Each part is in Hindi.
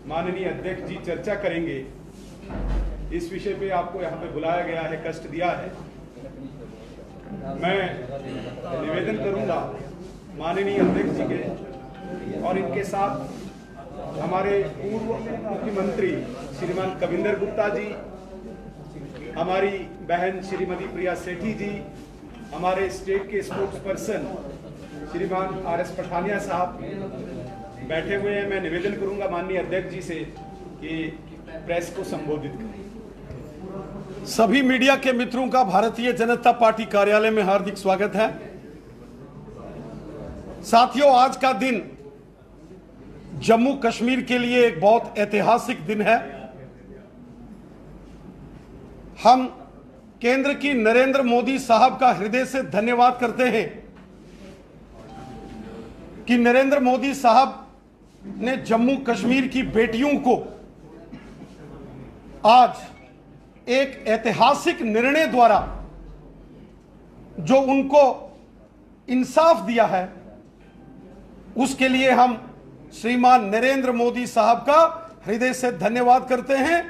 माननीय अध्यक्ष जी चर्चा करेंगे। इस विषय पे आपको यहाँ पे बुलाया गया है, कष्ट दिया है। मैं निवेदन करूंगा माननीय अध्यक्ष जी के और इनके साथ हमारे पूर्व मुख्यमंत्री श्रीमान कविंदर गुप्ता जी, हमारी बहन श्रीमती प्रिया सेठी जी, हमारे स्टेट के स्पोर्ट्स पर्सन श्रीमान आर.एस. पठानिया साहब बैठे हुए हैं। मैं निवेदन करूंगा माननीय अध्यक्ष जी से कि प्रेस को संबोधित करें। सभी मीडिया के मित्रों का भारतीय जनता पार्टी कार्यालय में हार्दिक स्वागत है। साथियों, आज का दिन जम्मू कश्मीर के लिए एक बहुत ऐतिहासिक दिन है। हम केंद्र की नरेंद्र मोदी साहब का हृदय से धन्यवाद करते हैं कि नरेंद्र मोदी साहब ने जम्मू कश्मीर की बेटियों को आज एक ऐतिहासिक निर्णय द्वारा जो उनको इंसाफ दिया है, उसके लिए हम श्रीमान नरेंद्र मोदी साहब का हृदय से धन्यवाद करते हैं।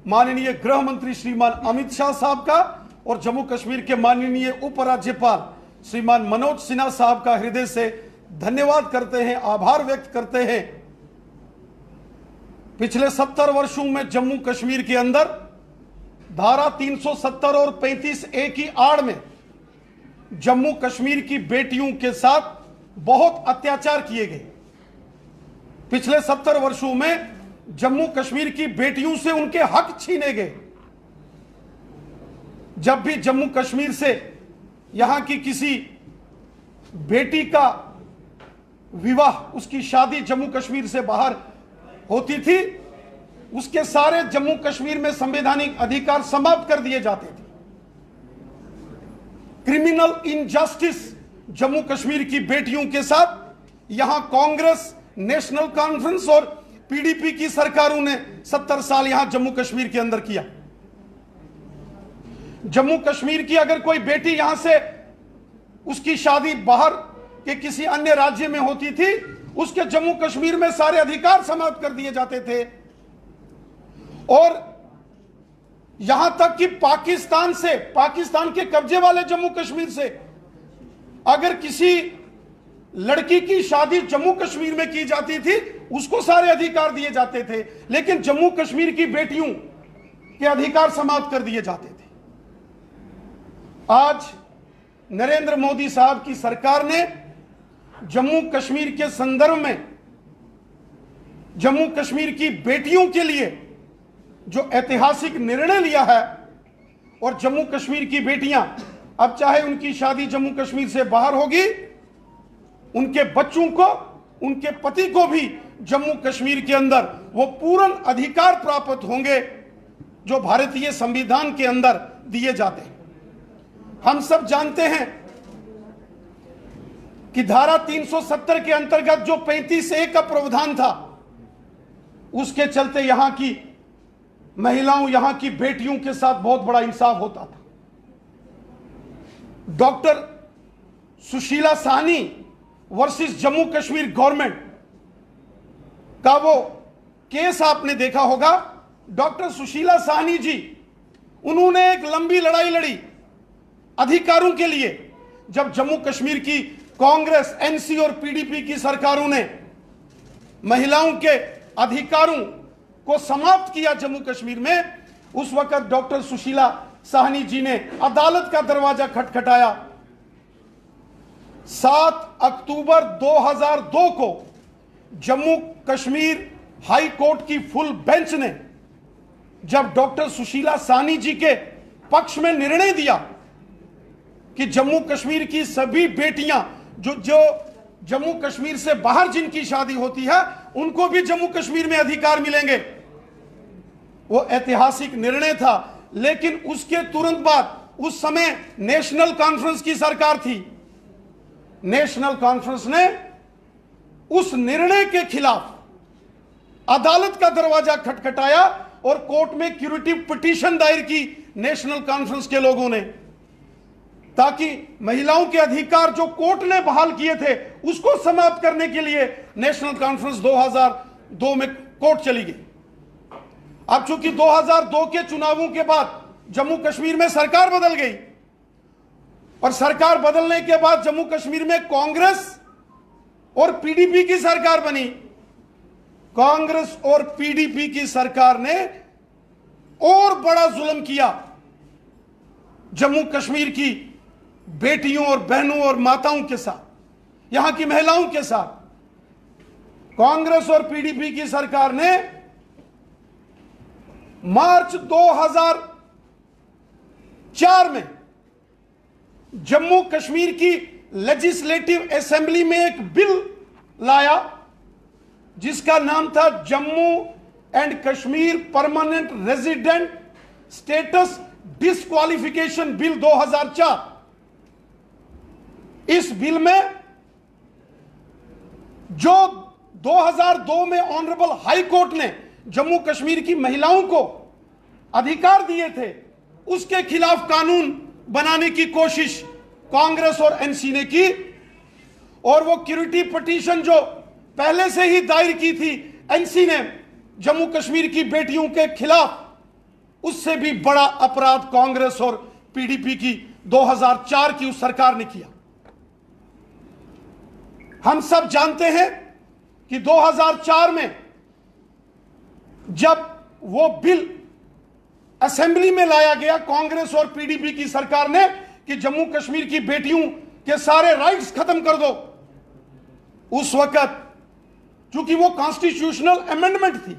माननीय गृह मंत्री श्रीमान अमित शाह साहब का और जम्मू कश्मीर के माननीय उपराज्यपाल श्रीमान मनोज सिन्हा साहब का हृदय से धन्यवाद करते हैं, आभार व्यक्त करते हैं। पिछले 70 वर्षों में जम्मू कश्मीर के अंदर धारा 370 और 35A की आड़ में जम्मू कश्मीर की बेटियों के साथ बहुत अत्याचार किए गए। पिछले 70 वर्षों में जम्मू कश्मीर की बेटियों से उनके हक छीने गए। जब भी जम्मू कश्मीर से यहां की किसी बेटी का विवाह, उसकी शादी जम्मू कश्मीर से बाहर होती थी, उसके सारे जम्मू कश्मीर में संवैधानिक अधिकार समाप्त कर दिए जाते थे। क्रिमिनल इनजस्टिस जम्मू कश्मीर की बेटियों के साथ यहां कांग्रेस, नेशनल कॉन्फ्रेंस और पीडीपी की सरकारों ने 70 साल यहां जम्मू कश्मीर के अंदर किया। जम्मू कश्मीर की अगर कोई बेटी यहां से उसकी शादी बाहर के किसी अन्य राज्य में होती थी, उसके जम्मू कश्मीर में सारे अधिकार समाप्त कर दिए जाते थे। और यहां तक कि पाकिस्तान के कब्जे वाले जम्मू कश्मीर से अगर किसी लड़की की शादी जम्मू कश्मीर में की जाती थी, उसको सारे अधिकार दिए जाते थे, लेकिन जम्मू कश्मीर की बेटियों के अधिकार समाप्त कर दिए जाते थे। आज नरेंद्र मोदी साहब की सरकार ने जम्मू कश्मीर के संदर्भ में जम्मू कश्मीर की बेटियों के लिए जो ऐतिहासिक निर्णय लिया है, और जम्मू कश्मीर की बेटियां अब चाहे उनकी शादी जम्मू कश्मीर से बाहर होगी, उनके बच्चों को, उनके पति को भी जम्मू कश्मीर के अंदर वो पूर्ण अधिकार प्राप्त होंगे जो भारतीय संविधान के अंदर दिए जाते हैं। हम सब जानते हैं कि धारा 370 के अंतर्गत जो 35A का प्रावधान था, उसके चलते यहां की महिलाओं, यहां की बेटियों के साथ बहुत बड़ा इंसाफ होता था। Doctor Sushila Sahni versus Jammu Kashmir government का वो केस आपने देखा होगा। डॉक्टर सुशीला साहनी जी, उन्होंने एक लंबी लड़ाई लड़ी अधिकारों के लिए। जब जम्मू कश्मीर की कांग्रेस, एनसी और पीडीपी की सरकारों ने महिलाओं के अधिकारों को समाप्त किया जम्मू कश्मीर में, उस वक्त डॉक्टर सुशीला साहनी जी ने अदालत का दरवाजा खटखटाया। 7 अक्टूबर 2002 को जम्मू कश्मीर हाई कोर्ट की फुल बेंच ने जब डॉक्टर सुशीला साहनी जी के पक्ष में निर्णय दिया कि जम्मू कश्मीर की सभी बेटियां जो जम्मू कश्मीर से बाहर जिनकी शादी होती है, उनको भी जम्मू कश्मीर में अधिकार मिलेंगे, वो ऐतिहासिक निर्णय था। लेकिन उसके तुरंत बाद उस समय नेशनल कॉन्फ्रेंस की सरकार थी। नेशनल कॉन्फ्रेंस ने उस निर्णय के खिलाफ अदालत का दरवाजा खटखटाया और कोर्ट में क्यूरेटिव पिटीशन दायर की नेशनल कॉन्फ्रेंस के लोगों ने, ताकि महिलाओं के अधिकार जो कोर्ट ने बहाल किए थे उसको समाप्त करने के लिए नेशनल कॉन्फ्रेंस 2002 में कोर्ट चली गई। अब चूंकि 2002 के चुनावों के बाद जम्मू कश्मीर में सरकार बदल गई और सरकार बदलने के बाद जम्मू कश्मीर में कांग्रेस और पीडीपी की सरकार बनी। कांग्रेस और पीडीपी की सरकार ने और बड़ा जुल्म किया जम्मू कश्मीर की बेटियों और बहनों और माताओं के साथ, यहां की महिलाओं के साथ। कांग्रेस और पीडीपी की सरकार ने मार्च 2004 में जम्मू कश्मीर की लेजिस्लेटिव असेंबली में एक बिल लाया जिसका नाम था Jammu and Kashmir permanent resident status disqualification bill 2004। इस बिल में जो 2002 में ऑनरेबल हाई कोर्ट ने जम्मू कश्मीर की महिलाओं को अधिकार दिए थे, उसके खिलाफ कानून बनाने की कोशिश कांग्रेस और एनसी ने की। और वो क्यूरिटी पिटीशन जो पहले से ही दायर की थी एनसी ने जम्मू कश्मीर की बेटियों के खिलाफ, उससे भी बड़ा अपराध कांग्रेस और पीडीपी की 2004 की उस सरकार ने किया। हम सब जानते हैं कि 2004 में जब वो बिल असेंबली में लाया गया कांग्रेस और पीडीपी की सरकार ने कि जम्मू कश्मीर की बेटियों के सारे राइट्स खत्म कर दो, उस वक्त चूंकि वो कॉन्स्टिट्यूशनल अमेंडमेंट थी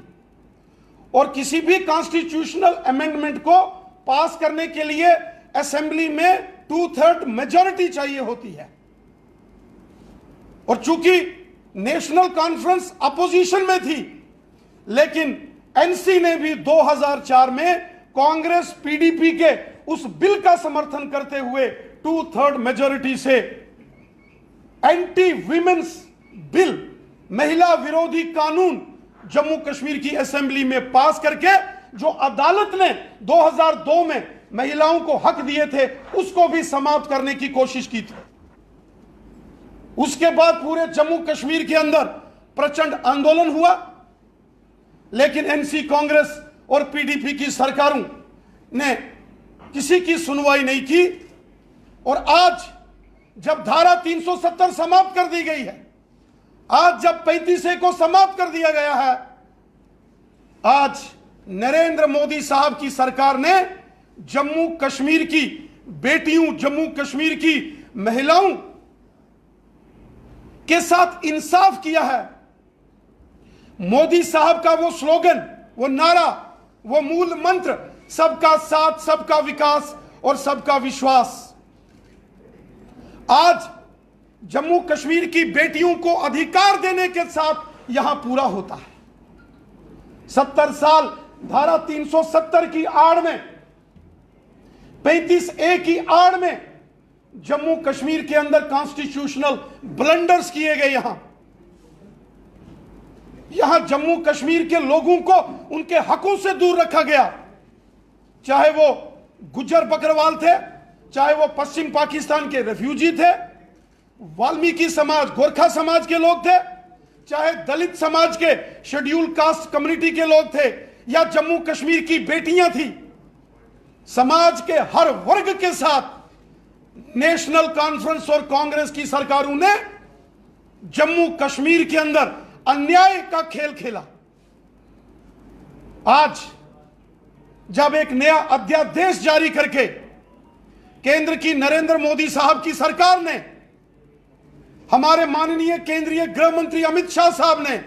और किसी भी कॉन्स्टिट्यूशनल अमेंडमेंट को पास करने के लिए असेंबली में 2/3 मेजॉरिटी चाहिए होती है। और चूंकि नेशनल कॉन्फ्रेंस अपोजिशन में थी, लेकिन एनसी ने भी 2004 में कांग्रेस पीडीपी के उस बिल का समर्थन करते हुए 2/3 मेजॉरिटी से एंटी वीमेंस बिल, महिला विरोधी कानून जम्मू कश्मीर की असेंबली में पास करके जो अदालत ने 2002 में महिलाओं को हक दिए थे उसको भी समाप्त करने की कोशिश की थी। उसके बाद पूरे जम्मू कश्मीर के अंदर प्रचंड आंदोलन हुआ, लेकिन एनसी, कांग्रेस और पीडीपी की सरकारों ने किसी की सुनवाई नहीं की। और आज जब धारा 370 समाप्त कर दी गई है, आज जब 35A को समाप्त कर दिया गया है, आज नरेंद्र मोदी साहब की सरकार ने जम्मू कश्मीर की बेटियों, जम्मू कश्मीर की महिलाओं के साथ इंसाफ किया है। मोदी साहब का वो स्लोगन, वो नारा, वो मूल मंत्र, सबका साथ, सबका विकास और सबका विश्वास, आज जम्मू कश्मीर की बेटियों को अधिकार देने के साथ यहां पूरा होता है। 70 साल धारा 370 की आड़ में, 35A की आड़ में जम्मू कश्मीर के अंदर कॉन्स्टिट्यूशनल ब्लंडर्स किए गए। यहां जम्मू कश्मीर के लोगों को उनके हकों से दूर रखा गया, चाहे वो गुज्जर बकरवाल थे, चाहे वो पश्चिम पाकिस्तान के रेफ्यूजी थे, वाल्मीकि समाज, गोरखा समाज के लोग थे, चाहे दलित समाज के शेड्यूल कास्ट कम्युनिटी के लोग थे, या जम्मू कश्मीर की बेटियां थी। समाज के हर वर्ग के साथ नेशनल कॉन्फ्रेंस और कांग्रेस की सरकारों ने जम्मू कश्मीर के अंदर अन्याय का खेल खेला। आज जब एक नया अध्यादेश जारी करके केंद्र की नरेंद्र मोदी साहब की सरकार ने, हमारे माननीय केंद्रीय गृह मंत्री अमित शाह साहब ने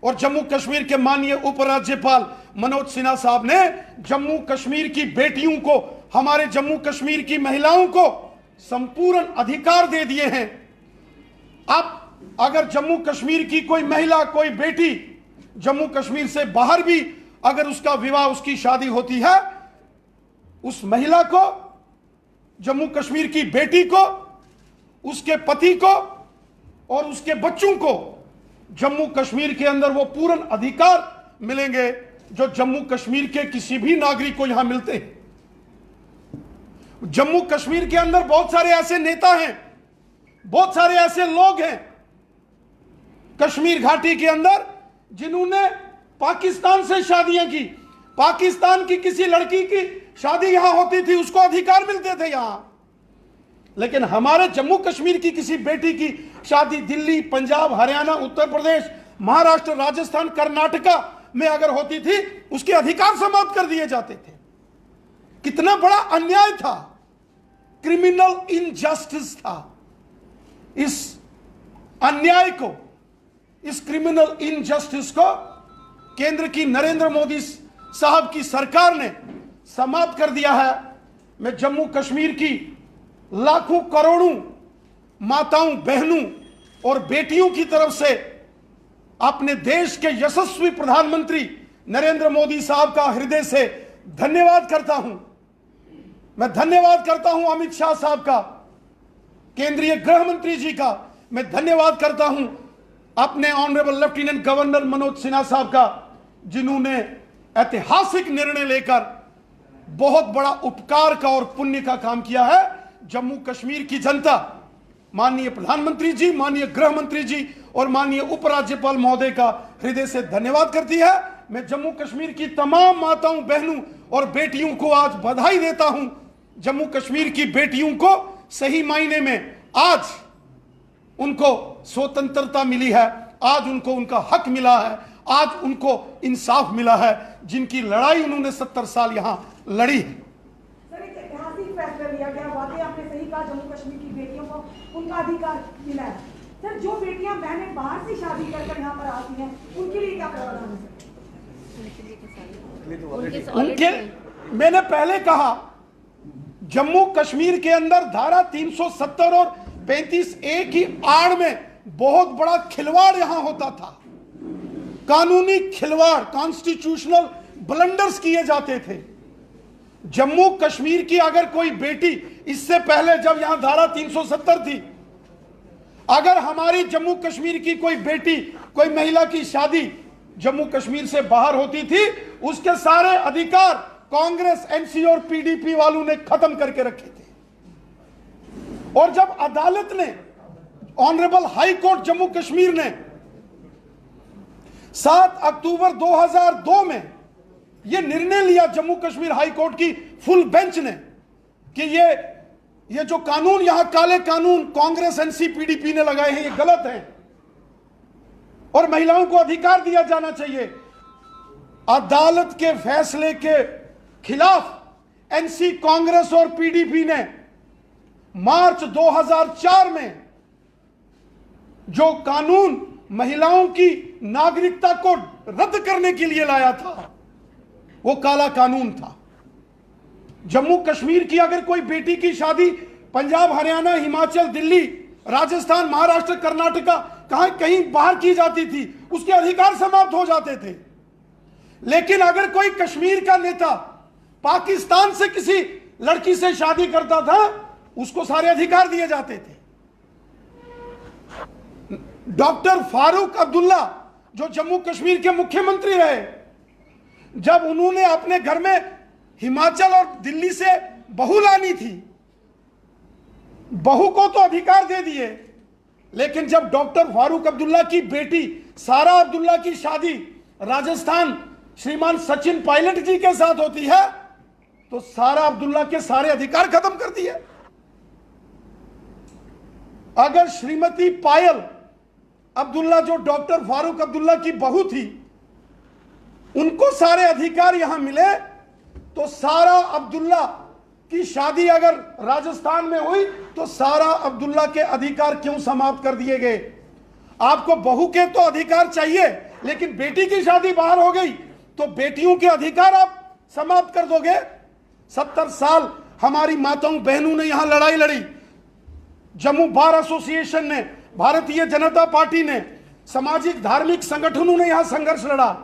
और जम्मू कश्मीर के माननीय उपराज्यपाल मनोज सिन्हा साहब ने जम्मू कश्मीर की बेटियों को, हमारे जम्मू कश्मीर की महिलाओं को संपूर्ण अधिकार दे दिए हैं। अब अगर जम्मू कश्मीर की कोई महिला, कोई बेटी जम्मू कश्मीर से बाहर भी अगर उसका विवाह, उसकी शादी होती है, उस महिला को, जम्मू कश्मीर की बेटी को, उसके पति को और उसके बच्चों को जम्मू कश्मीर के अंदर वो पूर्ण अधिकार मिलेंगे जो जम्मू कश्मीर के किसी भी नागरिक को यहां मिलते हैं। जम्मू कश्मीर के अंदर बहुत सारे ऐसे नेता हैं, बहुत सारे ऐसे लोग हैं कश्मीर घाटी के अंदर जिन्होंने पाकिस्तान से शादियां की, पाकिस्तान की किसी लड़की की शादी यहां होती थी, उसको अधिकार मिलते थे यहां। लेकिन हमारे जम्मू कश्मीर की किसी बेटी की शादी दिल्ली, पंजाब, हरियाणा, उत्तर प्रदेश, महाराष्ट्र, राजस्थान, कर्नाटका में अगर होती थी, उसके अधिकार समाप्त कर दिए जाते थे। कितना बड़ा अन्याय था, क्रिमिनल इनजस्टिस था। इस अन्याय को, इस क्रिमिनल इनजस्टिस को केंद्र की नरेंद्र मोदी साहब की सरकार ने समाप्त कर दिया है। मैं जम्मू कश्मीर की लाखों करोड़ों माताओं, बहनों और बेटियों की तरफ से अपने देश के यशस्वी प्रधानमंत्री नरेंद्र मोदी साहब का हृदय से धन्यवाद करता हूं। मैं धन्यवाद करता हूं अमित शाह साहब का, केंद्रीय गृह मंत्री जी का। मैं धन्यवाद करता हूं अपने honourable lieutenant governor Manoj Sinha साहब का, जिन्होंने ऐतिहासिक निर्णय लेकर बहुत बड़ा उपकार का और पुण्य का काम किया है। जम्मू कश्मीर की जनता माननीय प्रधानमंत्री जी, माननीय गृह मंत्री जी और माननीय उपराज्यपाल महोदय का हृदय से धन्यवाद करती है। मैं जम्मू कश्मीर की तमाम माताओं, बहनों और बेटियों को आज बधाई देता हूं। जम्मू कश्मीर की बेटियों को सही मायने में आज उनको स्वतंत्रता मिली है, आज उनको उनका हक मिला है, आज उनको इंसाफ मिला है, जिनकी लड़ाई उन्होंने 70 साल यहां लड़ी है। सर, एक ऐतिहासिक फैसला लिया गया, वाकई आपने सही कहा, जम्मू कश्मीर की बेटियों को उनका अधिकार मिला है। सर, जो बेटियां बहनें बाहर से शादी कर यहाँ पर आती हैं, उनके लिए क्या प्रावधान है? उनके, मैंने पहले कहा, जम्मू कश्मीर के अंदर धारा 370 और 35A की आड़ में बहुत बड़ा खिलवाड़ यहां होता था। कानूनी खिलवाड़, कॉन्स्टिट्यूशनल ब्लंडर्स किए जाते थे। जम्मू कश्मीर की अगर कोई बेटी, इससे पहले जब यहां धारा 370 थी, अगर हमारी जम्मू कश्मीर की कोई बेटी, कोई महिला की शादी जम्मू कश्मीर से बाहर होती थी, उसके सारे अधिकार कांग्रेस, एनसी और पीडीपी वालों ने खत्म करके रखे थे। और जब अदालत ने, honourable high court Jammu Kashmir ने 7 अक्टूबर 2002 में यह निर्णय लिया, जम्मू कश्मीर हाई कोर्ट की फुल बेंच ने, कि ये जो कानून यहां काले कानून कांग्रेस, एनसी, पीडीपी ने लगाए हैं, ये गलत हैं और महिलाओं को अधिकार दिया जाना चाहिए। अदालत के फैसले के खिलाफ एनसी, कांग्रेस और पीडीपी ने मार्च 2004 में जो कानून महिलाओं की नागरिकता को रद्द करने के लिए लाया था, वो काला कानून था। जम्मू कश्मीर की अगर कोई बेटी की शादी पंजाब, हरियाणा, हिमाचल, दिल्ली, राजस्थान, महाराष्ट्र, कर्नाटका कहीं बाहर की जाती थी, उसके अधिकार समाप्त हो जाते थे। लेकिन अगर कोई कश्मीर का नेता पाकिस्तान से किसी लड़की से शादी करता था, उसको सारे अधिकार दिए जाते थे। डॉक्टर फारूक अब्दुल्ला, जो जम्मू कश्मीर के मुख्यमंत्री रहे, जब उन्होंने अपने घर में हिमाचल और दिल्ली से बहू लानी थी, बहू को तो अधिकार दे दिए, लेकिन जब डॉक्टर फारूक अब्दुल्ला की बेटी सारा अब्दुल्ला की शादी राजस्थान श्रीमान सचिन पायलट जी के साथ होती है, तो सारा अब्दुल्ला के सारे अधिकार खत्म कर दिए। अगर श्रीमती पायल अब्दुल्ला, जो डॉक्टर फारूक अब्दुल्ला की बहू थी, उनको सारे अधिकार यहां मिले, तो सारा अब्दुल्ला की शादी अगर राजस्थान में हुई, तो सारा अब्दुल्ला के अधिकार क्यों समाप्त कर दिए गए? आपको बहू के तो अधिकार चाहिए, लेकिन बेटी की शादी बाहर हो गई तो बेटियों के अधिकार आप समाप्त कर दोगे? 70 साल हमारी माताओं, बहनों ने यहां लड़ाई लड़ी। जम्मू बार एसोसिएशन ने, भारतीय जनता पार्टी ने, सामाजिक धार्मिक संगठनों ने यहां संघर्ष लड़ा,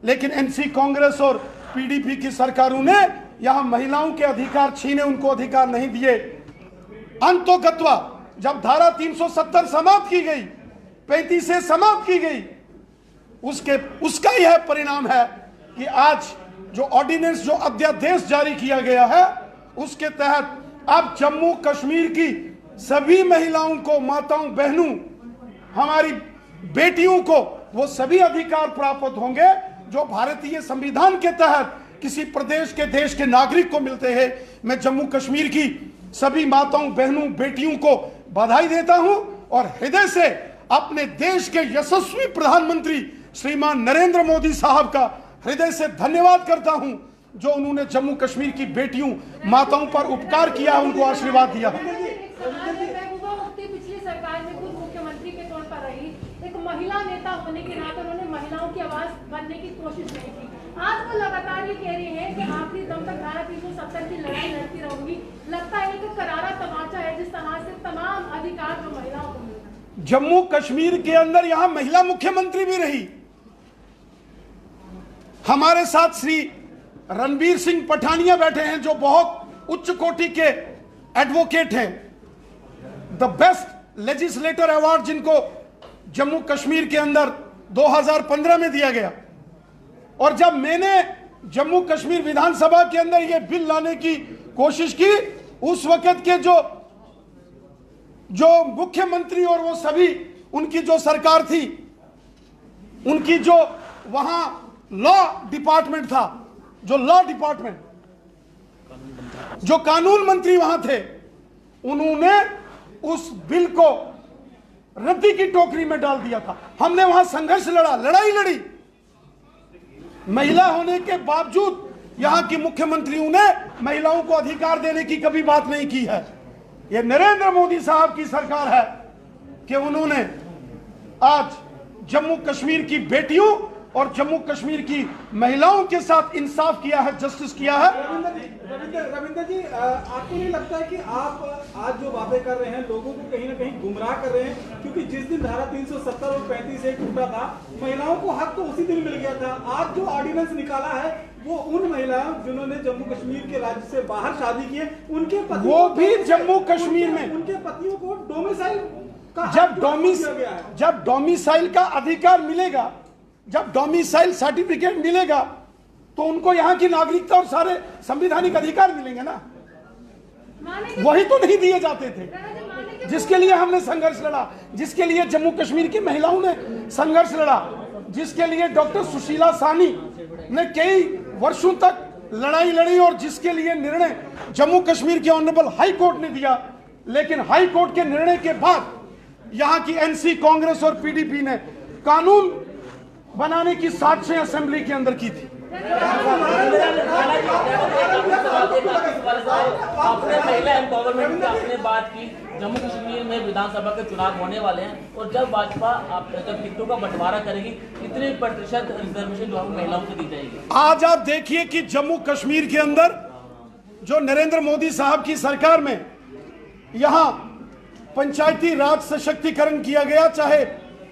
लेकिन एनसी, कांग्रेस और पीडीपी की सरकारों ने यहां महिलाओं के अधिकार छीने, उनको अधिकार नहीं दिए। अंतोगत्वा जब धारा 370 समाप्त की गई, 35 समाप्त की गई, उसका यह परिणाम है कि आज जो ऑर्डिनेंस, जो अध्यादेश जारी किया गया है, उसके तहत अब जम्मू कश्मीर की सभी महिलाओं को, माताओं, बहनों, हमारी बेटियों को वो सभी अधिकार प्राप्त होंगे जो भारतीय संविधान के तहत किसी प्रदेश के देश के नागरिक को मिलते हैं। मैं जम्मू कश्मीर की सभी माताओं, बहनों, बेटियों को बधाई देता हूं और हृदय से अपने देश के यशस्वी प्रधानमंत्री श्रीमान नरेंद्र मोदी साहब का हृदय से धन्यवाद करता हूं, जो उन्होंने जम्मू कश्मीर की बेटियों, माताओं पर उपकार किया, उनको आशीर्वाद दिया। पिछली सरकार में खुद मुख्यमंत्री के तौर पर रही, एक महिला नेता होने के नाते उन्होंने महिलाओं की आवाज बनने की कोशिश नहीं की। आज वो लगातार ये कह रही है कि आखिरी दम तक धारा 370 की लड़ाई लड़ती रहूंगी। लगता है कि करारा तमाचा है जिस तरह से तमाम अधिकार जो महिलाओं को मिलता है। जम्मू कश्मीर के अंदर यहां महिला मुख्यमंत्री भी रही। हमारे साथ श्री रणबीर सिंह पठानिया बैठे हैं, जो बहुत उच्च कोटि के एडवोकेट हैं। द बेस्ट लेजिस्लेटर अवार्ड जिनको जम्मू कश्मीर के अंदर 2015 में दिया गया। और जब मैंने जम्मू कश्मीर विधानसभा के अंदर यह बिल लाने की कोशिश की, उस वक्त के जो मुख्यमंत्री और वो सभी उनकी जो सरकार थी, उनकी जो वहां लॉ डिपार्टमेंट था, जो लॉ डिपार्टमेंट, जो कानून मंत्री वहां थे, उन्होंने उस बिल को रद्दी की टोकरी में डाल दिया था। हमने वहां संघर्ष लड़ा, लड़ाई लड़ी। महिला होने के बावजूद यहां की मुख्यमंत्रियों ने महिलाओं को अधिकार देने की कभी बात नहीं की है। यह नरेंद्र मोदी साहब की सरकार है कि उन्होंने आज जम्मू कश्मीर की बेटियों और जम्मू कश्मीर की महिलाओं के साथ इंसाफ किया है, जस्टिस किया है। रविंदर जी, आपको नहीं लगता है कि आप आज जो बातें कर रहे हैं लोगों को कहीं ना कहीं गुमराह कर रहे हैं? क्योंकि जिस दिन धारा 370 और 35 एक टूटा था, महिलाओं को हक तो उसी दिन मिल गया था। आज जो ऑर्डिनेंस निकाला है वो उन महिलाओं जिन्होंने जम्मू कश्मीर के राज्य से बाहर शादी की है, उनके पति, वो भी जम्मू कश्मीर में, उनके पतियों को डोमिसाइल का जब डोमिसाइल का अधिकार मिलेगा, जब डोमिसाइल सर्टिफिकेट मिलेगा, तो उनको यहां की नागरिकता और सारे संवैधानिक अधिकार मिलेंगे ना। वही तो नहीं दिए जाते थे, जिसके लिए हमने संघर्ष लड़ा, जिसके लिए जम्मू कश्मीर की महिलाओं ने संघर्ष लड़ा, जिसके लिए डॉक्टर सुशीला सानी ने कई वर्षों तक लड़ाई लड़ी और जिसके लिए निर्णय जम्मू कश्मीर के ऑनरेबल हाई कोर्ट ने दिया। लेकिन हाई कोर्ट के निर्णय के बाद यहां की एनसी, कांग्रेस और पीडीपी ने कानून बनाने की साजिशें असेंबली के अंदर की थी। आपने महिला एम्पावरमेंट की आपने बात की, जम्मू कश्मीर में विधानसभा के चुनाव होने वाले हैं और जब भाजपा जब टिकटों का बंटवारा करेगी, कितने प्रतिशत रिजर्वेशन जो महिलाओं को दी जाएगी? आज आप देखिए कि जम्मू कश्मीर के अंदर जो नरेंद्र मोदी साहब की सरकार में यहां पंचायती राज सशक्तिकरण किया गया, चाहे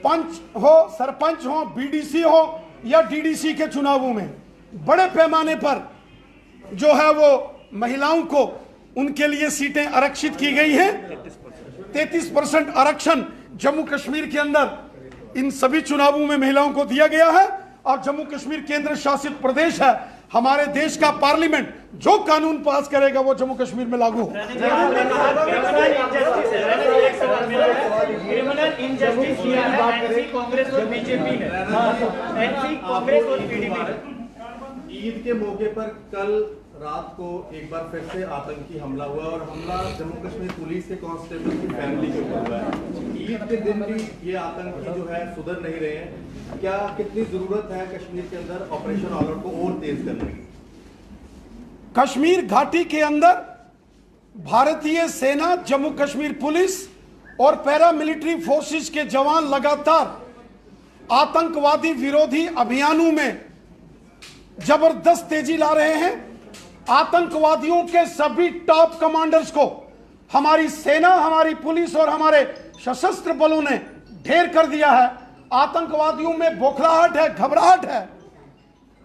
पंच हो, सरपंच हो, बीडीसी हो या डीडीसी के चुनावों में बड़े पैमाने पर जो है वो महिलाओं को उनके लिए सीटें आरक्षित की गई हैं। 33% आरक्षण जम्मू कश्मीर के अंदर इन सभी चुनावों में महिलाओं को दिया गया है। और जम्मू कश्मीर केंद्र शासित प्रदेश है। हमारे देश का पार्लियामेंट जो कानून पास करेगा वो जम्मू कश्मीर में लागू होगा। कांग्रेस और बीजेपी ने, कांग्रेस और पीडीपी ने ईद के मौके पर कल रात को एक बार फिर से आतंकी हमला हुआ और हमला जम्मू कश्मीर पुलिस के कांस्टेबल की फैमिली के ऊपर हुआ है। ईद के दिन भी ये आतंकी जो है सुधर नहीं रहे हैं। क्या कितनी जरूरत है कश्मीर के अंदर ऑपरेशन ऑल आउट को और तेज करने की? कश्मीर घाटी के अंदर भारतीय सेना, जम्मू कश्मीर पुलिस और पैरामिलिट्री फोर्सेस के जवान लगातार आतंकवादी विरोधी अभियानों में जबरदस्त तेजी ला रहे हैं। आतंकवादियों के सभी टॉप कमांडर्स को हमारी सेना, हमारी पुलिस और हमारे सशस्त्र बलों ने ढेर कर दिया है। आतंकवादियों में बौखलाहट है, घबराहट है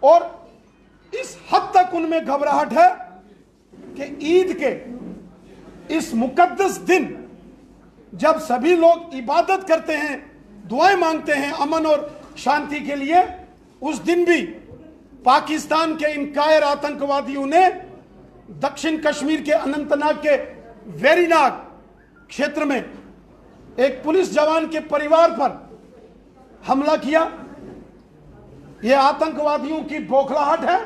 और इस हद तक उनमें घबराहट है कि ईद के इस मुकद्दस दिन जब सभी लोग इबादत करते हैं, दुआएं मांगते हैं अमन और शांति के लिए, उस दिन भी पाकिस्तान के इन कायर आतंकवादियों ने दक्षिण कश्मीर के अनंतनाग के वेरीनाग क्षेत्र में एक पुलिस जवान के परिवार पर हमला किया ये आतंकवादियों की बौखलाहट है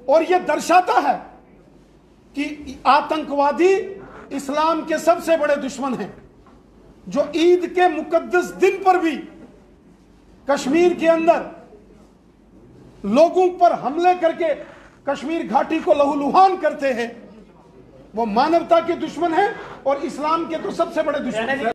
और ये दर्शाता है कि आतंकवादी इस्लाम के सबसे बड़े दुश्मन हैं, जो ईद के मुकद्दस दिन पर भी कश्मीर के अंदर लोगों पर हमले करके कश्मीर घाटी को लहूलुहान करते हैं। वो मानवता के दुश्मन हैं और इस्लाम के तो सबसे बड़े दुश्मन हैं।